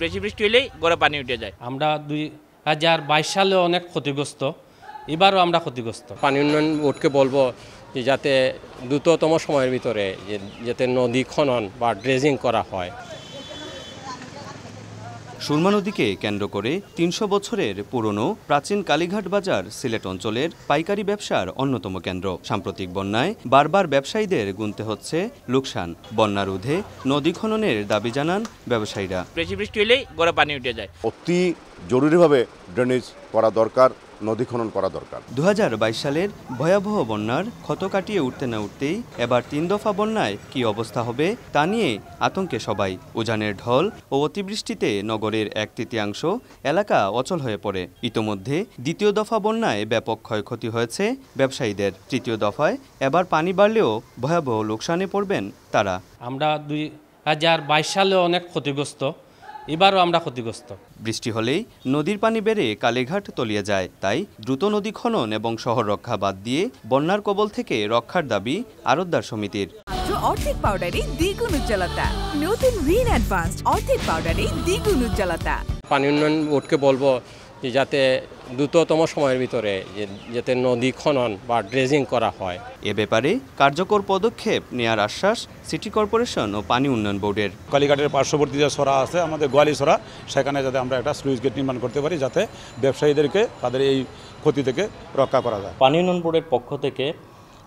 বেশি বৃষ্টি হলেই গড়ে পানি উঠে যায়। আমরা 2022 সালে অনেক ক্ষতিগ্রস্ত, এবারও আমরা ক্ষতিগ্রস্ত। পানি উন্নয়ন বোর্ডকে বলবো যে যাতে দ্রুততম সময়ের ভিতরে যাতে নদী খনন বা ড্রেজিং করা হয়। সুরমা নদীকে কেন্দ্র করে 300 বছরের পুরনো প্রাচীন কালীঘাট বাজার সিলেট অঞ্চলের পাইকারি ব্যবসার অন্যতম কেন্দ্র। সাম্প্রতিক বন্যায় বারবার ব্যবসায়ীদের গুনতে হচ্ছে লোকসান। বন্যা রোধে নদী খননের দাবি জানান ব্যবসায়ীরা। বেশি বৃষ্টি হলেই গড়ে পানি উঠে যায়। অতি জরুরিভাবে ড্রেনেজ করা দরকার, নদী খনন করা দরকার। 2022 সালের ভয়াবহ বন্যার ক্ষত কাটিয়ে উঠতে না উঠতেই এবার 3 দফা বন্যায় কি অবস্থা হবে তা নিয়ে আতঙ্কে সবাই। উজানের ঢল ও অতিবৃষ্টিতে নগরের 1/3 এলাকা অচল হয়ে পড়ে। ইতোমধ্যে দ্বিতীয় দফা বন্যায় ব্যাপক ক্ষয়ক্ষতি হয়েছে ব্যবসায়ীদের। তৃতীয় দফায় এবার পানি বাড়লেও ভয়াবহ লোকসানে পড়বেন তারা। আমরা 2022 সালে অনেক ক্ষতিগ্রস্ত, এবারও আমরা ক্ষতিগ্রস্ত। বৃষ্টি হলেই নদীর পানি বেড়ে কালীঘাট তলিয়ে যায়। তাই দ্রুত নদী খনন এবং শহর রক্ষা বাদ দিয়ে বন্যার কবল থেকে রক্ষার দাবি আড়তদার সমিতির। অর্ধেক পাউডারে দ্বিগুণ উজ্জ্বলতা। নতুন রিন অ্যাডভান্সড অর্ধেক পাউডারে দ্বিগুণ উজ্জ্বলতা। পানি উন্নয়ন বোর্ডকে বলবো যে যাতে দ্রুততম সময়ের ভিতরে যাতে নদী খনন বা ড্রেজিং করা হয়। এ ব্যাপারে কার্যকর পদক্ষেপ নেয়ার আশ্বাস সিটি কর্পোরেশন ও পানি উন্নয়ন বোর্ডের। কালীঘাটের পার্শ্ববর্তী যে সরা আছে আমাদের গোয়ালি সরা, সেখানে যাতে আমরা একটা স্লুইস গেট নির্মাণ করতে পারি যাতে ব্যবসায়ীদেরকে তাদের এই ক্ষতি থেকে রক্ষা করা যায়। পানি উন্নয়ন বোর্ডের পক্ষ থেকে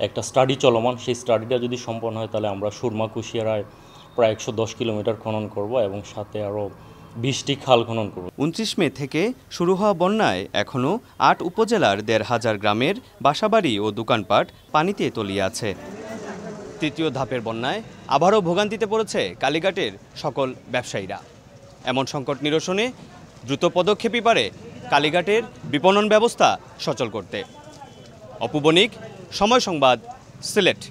একটা স্টাডি চলমান, সেই স্টাডিটা যদি সম্পন্ন হয় তাহলে আমরা সুরমা কুশিয়ারায় প্রায় 110 কিলোমিটার খনন করব এবং সাথে আরও 20টি খাল খনন করব। 29 মে থেকে শুরু হওয়া বন্যায় এখনও 8 উপজেলার 1,500 গ্রামের বাসাবাড়ি ও দোকানপাট পানিতে তলিয়ে আছে। তৃতীয় ধাপের বন্যায় আবারও ভোগান্তিতে পড়েছে কালীঘাটের সকল ব্যবসায়ীরা। এমন সংকট নিরসনে দ্রুত পদক্ষেপই পারে কালীঘাটের বিপণন ব্যবস্থা সচল করতে। অপু বণিক, সময় সংবাদ, সিলেট।